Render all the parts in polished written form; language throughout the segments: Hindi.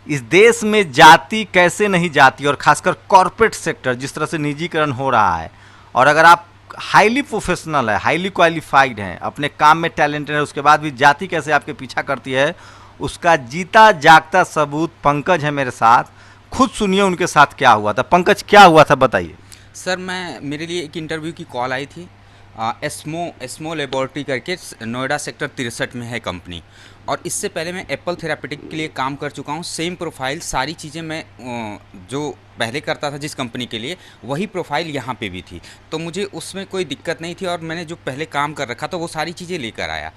इस देश में जाति कैसे नहीं जाती, और खासकर कॉरपोरेट सेक्टर जिस तरह से निजीकरण हो रहा है, और अगर आप हाईली प्रोफेशनल है, हाईली क्वालिफाइड हैं, अपने काम में टैलेंटेड है, उसके बाद भी जाति कैसे आपके पीछा करती है, उसका जीता जागता सबूत पंकज है मेरे साथ। खुद सुनिए उनके साथ क्या हुआ था। पंकज, क्या हुआ था बताइए। सर मेरे लिए एक इंटरव्यू की कॉल आई थी। एस्मो लेबोरेटरी करके नोएडा सेक्टर 63 में है कंपनी, और इससे पहले मैं एप्पल थेरापेटिक के लिए काम कर चुका हूँ। सेम प्रोफाइल, सारी चीज़ें मैं जो पहले करता था जिस कंपनी के लिए, वही प्रोफाइल यहाँ पे भी थी, तो मुझे उसमें कोई दिक्कत नहीं थी, और मैंने जो पहले काम कर रखा था वो सारी चीज़ें लेकर आया।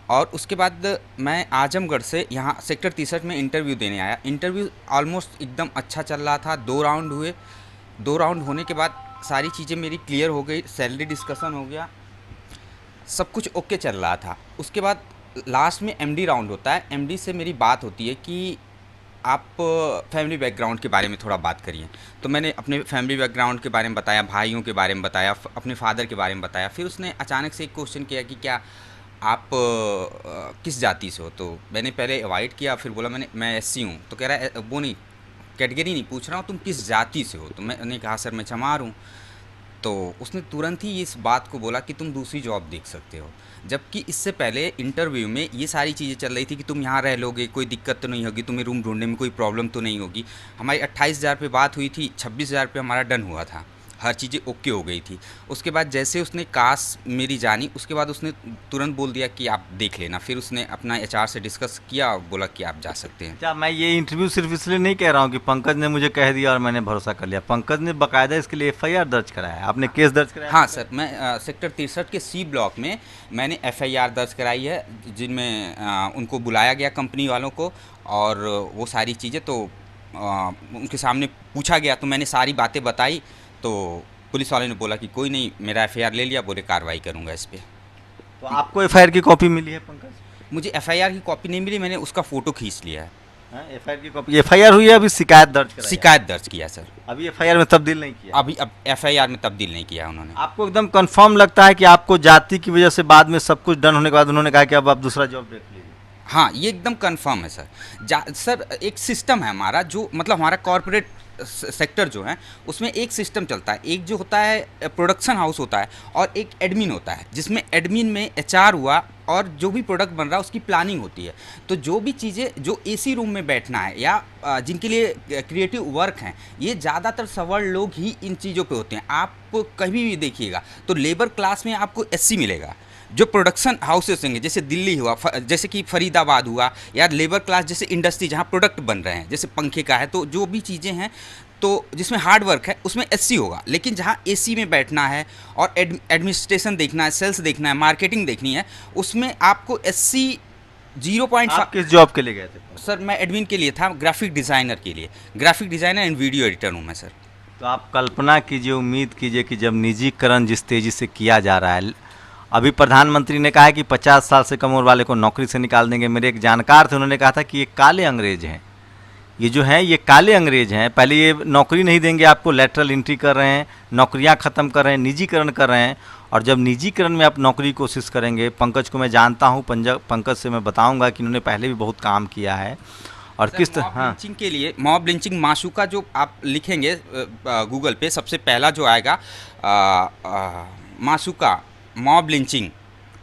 और उसके बाद मैं आजमगढ़ से यहाँ सेक्टर 63 में इंटरव्यू देने आया। इंटरव्यू ऑलमोस्ट एकदम अच्छा चल रहा था, 2 राउंड हुए। 2 राउंड होने के बाद सारी चीज़ें मेरी क्लियर हो गई, सैलरी डिस्कशन हो गया, सब कुछ ओके चल रहा था। उसके बाद लास्ट में एमडी राउंड होता है। एमडी से मेरी बात होती है कि आप फैमिली बैकग्राउंड के बारे में थोड़ा बात करिए। तो मैंने अपने फैमिली बैकग्राउंड के बारे में बताया, भाइयों के बारे में बताया, अपने फादर के बारे में बताया। फिर उसने अचानक से एक क्वेश्चन किया कि क्या आप किस जाति से हो। तो मैंने पहले अवॉइड किया, फिर बोला मैं एससी हूँ। तो कह रहा है वो नहीं, कैटेगरी नहीं पूछ रहा हूँ, तुम किस जाति से हो। तो मैंने कहा सर मैं चमार हूँ। तो उसने तुरंत ही इस बात को बोला कि तुम दूसरी जॉब देख सकते हो। जबकि इससे पहले इंटरव्यू में ये सारी चीज़ें चल रही थी कि तुम यहाँ रह लोगे, कोई दिक्कत तो नहीं होगी, तुम्हें रूम ढूंढने में कोई प्रॉब्लम तो नहीं होगी। हमारी 28,000 पे बात हुई थी, 26,000 पे हमारा डन हुआ था, हर चीज़ें ओके हो गई थी। उसके बाद जैसे उसने कास्ट मेरी जानी, उसके बाद उसने तुरंत बोल दिया कि आप देख लेना। फिर उसने अपना एचआर से डिस्कस किया और बोला कि आप जा सकते हैं। क्या मैं ये इंटरव्यू सिर्फ इसलिए नहीं कह रहा हूँ कि पंकज ने मुझे कह दिया और मैंने भरोसा कर लिया। पंकज ने बाकायदा इसके लिए एफआईआर दर्ज कराया है। आपने केस दर्ज कराया? हाँ सर, मैं सेक्टर 63 के सी ब्लॉक में मैंने एफआईआर दर्ज कराई है, जिनमें उनको बुलाया गया कंपनी वालों को, और वो सारी चीज़ें तो उनके सामने पूछा गया। तो मैंने सारी बातें बताई, तो पुलिस वाले ने बोला कि कोई नहीं, मेरा एफआईआर ले लिया, बोले कार्रवाई करूँगा इस पर। तो आपको एफआईआर की कॉपी मिली है पंकज? मुझे एफआईआर की कॉपी नहीं मिली, मैंने उसका फ़ोटो खींच लिया है। एफआईआर की कॉपी? एफआईआर हुई है, अभी शिकायत दर्ज कराई है? शिकायत दर्ज किया सर। अभी एफआईआर में तब्दील नहीं किया? अभी अब एफआईआर में तब्दील नहीं किया उन्होंने। आपको एकदम कंफर्म लगता है कि आपको जाति की वजह से बाद में सब कुछ डन होने के बाद उन्होंने कहा कि अब आप दूसरा जॉब देख लीजिए? हाँ, ये एकदम कंफर्म है सर। सर एक सिस्टम है हमारा, जो मतलब हमारा कॉरपोरेट सेक्टर जो है उसमें एक सिस्टम चलता है। एक जो होता है प्रोडक्शन हाउस होता है, और एक एडमिन होता है, जिसमें एडमिन में एचआर हुआ, और जो भी प्रोडक्ट बन रहा है उसकी प्लानिंग होती है। तो जो भी चीज़ें जो एसी रूम में बैठना है, या जिनके लिए क्रिएटिव वर्क हैं, ये ज़्यादातर सवर्ण लोग ही इन चीज़ों पे होते हैं। आप कभी भी देखिएगा तो लेबर क्लास में आपको एससी मिलेगा। जो प्रोडक्शन हाउसेस होंगे, जैसे दिल्ली हुआ, जैसे कि फरीदाबाद हुआ, या लेबर क्लास जैसे इंडस्ट्री जहाँ प्रोडक्ट बन रहे हैं, जैसे पंखे का है, तो जो भी चीज़ें हैं तो जिसमें हार्ड वर्क है उसमें एससी होगा। लेकिन जहाँ एसी में बैठना है और एडमिनिस्ट्रेशन देखना है, सेल्स देखना है, मार्केटिंग देखनी है, उसमें आपको एससी 0.5। आप किस जॉब के लिए गए थे? सर मैं एडमिन के लिए था, ग्राफिक डिज़ाइनर के लिए। Graphic designer and video editor हूँ मैं सर। तो आप कल्पना कीजिए, उम्मीद कीजिए कि जब निजीकरण जिस तेज़ी से किया जा रहा है, अभी प्रधानमंत्री ने कहा है कि 50 साल से कम उम्र वाले को नौकरी से निकाल देंगे। मेरे एक जानकार थे, उन्होंने कहा था कि ये काले अंग्रेज हैं, ये जो हैं ये काले अंग्रेज हैं। पहले ये नौकरी नहीं देंगे आपको, लेटरल एंट्री कर रहे हैं, नौकरियां ख़त्म कर रहे हैं, निजीकरण कर रहे हैं। और जब निजीकरण में आप नौकरी की कोशिश करेंगे, पंकज को मैं जानता हूँ, पंकज से मैं बताऊँगा कि उन्होंने पहले भी बहुत काम किया है। और किस तरह, हाँ, लिंचिंग के लिए, मॉब लिंचिंग माशूका जो आप लिखेंगे गूगल पे, सबसे पहला जो आएगा माशूका mob lynching,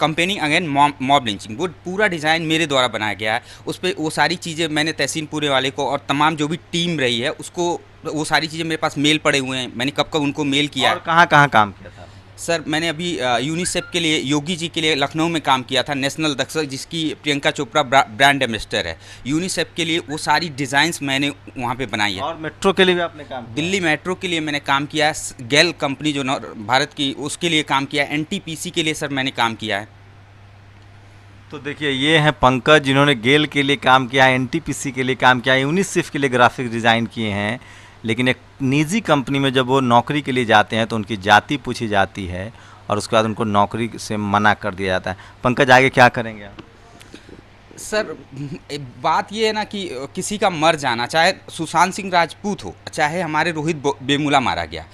campaigning again mob lynching, वो पूरा डिज़ाइन मेरे द्वारा बनाया गया है। उस पर वो सारी चीज़ें मैंने तहसीन पूरे वाले को और तमाम जो भी टीम रही है उसको, वो सारी चीज़ें मेरे पास मेल पड़े हुए हैं, मैंने कब कब उनको मेल किया और कहाँ कहाँ काम किया था? सर मैंने अभी यूनिसेफ के लिए, योगी जी के लिए लखनऊ में काम किया था, नेशनल दक्षक जिसकी प्रियंका चोपड़ा ब्रांड एम्बेसडर है। यूनिसेफ के लिए वो सारी डिज़ाइंस मैंने वहाँ पे बनाई है। और मेट्रो के लिए भी आपने काम किया? दिल्ली मेट्रो के लिए मैंने काम किया है, गैल कंपनी जो भारत की, उसके लिए काम किया है। एनटीपीसी के लिए सर मैंने काम किया है। तो देखिए, ये हैं पंकज, जिन्होंने गेल के लिए काम किया है, एनटीपीसी के लिए काम किया है, यूनिसेफ के लिए ग्राफिक डिज़ाइन किए हैं। लेकिन एक निजी कंपनी में जब वो नौकरी के लिए जाते हैं तो उनकी जाति पूछी जाती है और उसके बाद उनको नौकरी से मना कर दिया जाता है। पंकज, आगे क्या करेंगे आप? सर बात ये है ना कि किसी का मर जाना, चाहे सुशांत सिंह राजपूत हो, चाहे हमारे रोहित बेमुला मारा गया,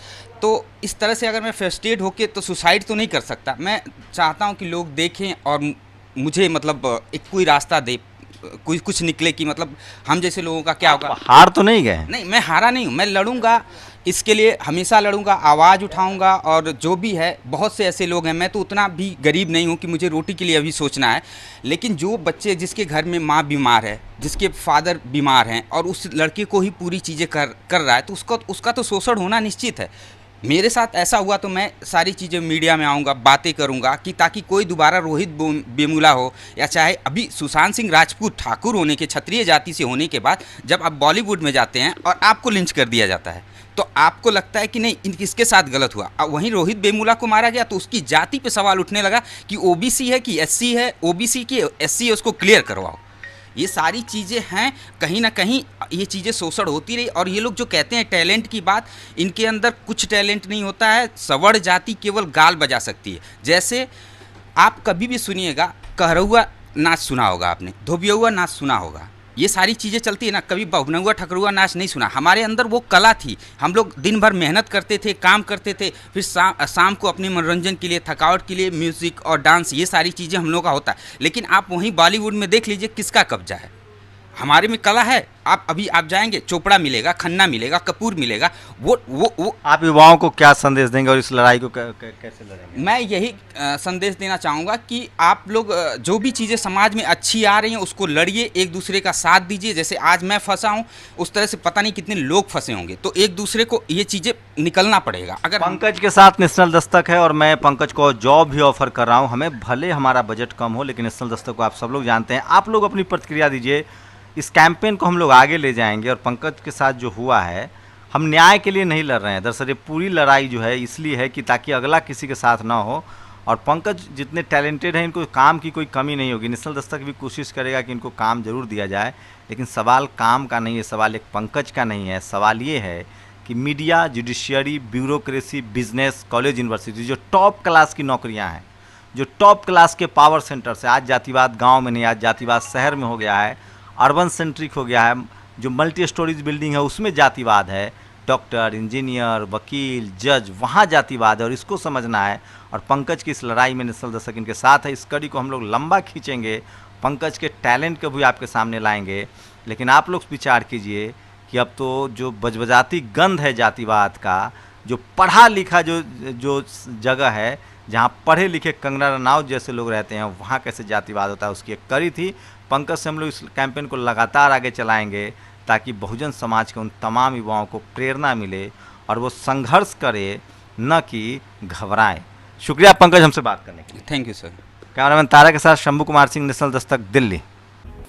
तो इस तरह से अगर मैं फ्रस्ट्रेट होके तो सुसाइड तो नहीं कर सकता। मैं चाहता हूँ कि लोग देखें और मुझे मतलब एक कोई रास्ता दे कुछ कुछ निकले कि मतलब हम जैसे लोगों का क्या होगा। हार तो नहीं गए? नहीं, मैं हारा नहीं हूँ, मैं लड़ूंगा, इसके लिए हमेशा लड़ूंगा, आवाज़ उठाऊंगा। और जो भी है, बहुत से ऐसे लोग हैं, मैं तो उतना भी गरीब नहीं हूँ कि मुझे रोटी के लिए अभी सोचना है, लेकिन जो बच्चे जिसके घर में माँ बीमार है, जिसके फादर बीमार हैं, और उस लड़के को ही पूरी चीज़ें कर रहा है, तो उसका तो शोषण होना निश्चित है। मेरे साथ ऐसा हुआ तो मैं सारी चीज़ें मीडिया में आऊँगा, बातें करूँगा, कि ताकि कोई दोबारा रोहित वेमुला हो, या चाहे अभी सुशांत सिंह राजपूत ठाकुर होने के, क्षत्रिय जाति से होने के बाद जब आप बॉलीवुड में जाते हैं और आपको लिंच कर दिया जाता है, तो आपको लगता है कि नहीं इसके साथ गलत हुआ। अब वहीं रोहित वेमुला को मारा गया तो उसकी जाति पे सवाल उठने लगा कि ओबीसी है कि एससी है, ओबीसी की एससी है, उसको क्लियर करवाओ। ये सारी चीज़ें हैं, कहीं ना कहीं ये चीज़ें शोषण होती रही। और ये लोग जो कहते हैं टैलेंट की बात, इनके अंदर कुछ टैलेंट नहीं होता है। सवर्ण जाति केवल गाल बजा सकती है। जैसे आप कभी भी सुनिएगा, कहरौआ नाच सुना होगा आपने, धोबियौआ नाच सुना होगा, ये सारी चीज़ें चलती है ना। कभी बहुनौआ ठकरुआ नाच नहीं सुना। हमारे अंदर वो कला थी, हम लोग दिन भर मेहनत करते थे, काम करते थे, फिर शाम को अपने मनोरंजन के लिए, थकावट के लिए म्यूज़िक और डांस, ये सारी चीज़ें हम लोग का होता है। लेकिन आप वहीं बॉलीवुड में देख लीजिए किसका कब्जा है। हमारे में कला है। आप जाएंगे, चोपड़ा मिलेगा, खन्ना मिलेगा, कपूर मिलेगा। वो आप युवाओं को क्या संदेश देंगे और इस लड़ाई को कैसे लड़ेंगे? मैं यही संदेश देना चाहूँगा कि आप लोग जो भी चीज़ें समाज में अच्छी आ रही हैं उसको लड़िए, एक दूसरे का साथ दीजिए। जैसे आज मैं फंसा हूँ, उस तरह से पता नहीं कितने लोग फंसे होंगे, तो एक दूसरे को ये चीज़ें निकलना पड़ेगा। अगर पंकज के साथ नेशनल दस्तक है और मैं पंकज को जॉब भी ऑफर कर रहा हूँ। हमें भले हमारा बजट कम हो, लेकिन नेशनल दस्तक को आप सब लोग जानते हैं। आप लोग अपनी प्रतिक्रिया दीजिए। इस कैंपेन को हम लोग आगे ले जाएंगे। और पंकज के साथ जो हुआ है, हम न्याय के लिए नहीं लड़ रहे हैं। दरअसल ये पूरी लड़ाई जो है इसलिए है कि ताकि अगला किसी के साथ ना हो। और पंकज जितने टैलेंटेड हैं, इनको काम की कोई कमी नहीं होगी। नेशनल दस्तक भी कोशिश करेगा कि इनको काम जरूर दिया जाए, लेकिन सवाल काम का नहीं है, सवाल एक पंकज का नहीं है। सवाल ये है कि media, judiciary, bureaucracy, business, college, university, जो टॉप क्लास की नौकरियाँ हैं, जो टॉप क्लास के पावर सेंटर से, आज जातिवाद गाँव में नहीं, आज जातिवाद शहर में हो गया है, अर्बन सेंट्रिक हो गया है। जो मल्टी स्टोरीज बिल्डिंग है उसमें जातिवाद है। डॉक्टर, इंजीनियर, वकील, जज, वहाँ जातिवाद है, और इसको समझना है। और पंकज की इस लड़ाई में नेशनल दस्तक इनके साथ है। इस कड़ी को हम लोग लंबा खींचेंगे, पंकज के टैलेंट को भी आपके सामने लाएंगे। लेकिन आप लोग विचार कीजिए कि अब तो जो बजबजाती गंध है जातिवाद का, जो पढ़ा लिखा जो जगह है, जहाँ पढ़े लिखे कंगना रनावत जैसे लोग रहते हैं, वहाँ कैसे जातिवाद होता है, उसकी एक कड़ी थी। पंकज से हम लोग इस कैंपेन को लगातार आगे चलाएंगे ताकि बहुजन समाज के उन तमाम युवाओं को प्रेरणा मिले और वो संघर्ष करे, न कि घबराएं। शुक्रिया पंकज हमसे बात करने के लिए। Thank you sir. कैमरामैन तारा के साथ शंभू कुमार सिंह, नेशनल दस्तक, दिल्ली।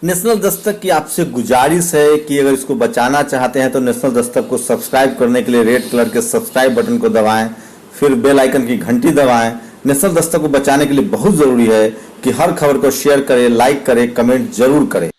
नेशनल दस्तक की आपसे गुजारिश है कि अगर इसको बचाना चाहते हैं तो नेशनल दस्तक को सब्सक्राइब करने के लिए रेड कलर के सब्सक्राइब बटन को दबाएं, फिर बेल आइकन की घंटी दबाएं। नेशनल दस्तक को बचाने के लिए बहुत जरूरी है कि हर खबर को शेयर करें, लाइक करें, कमेंट जरूर करें।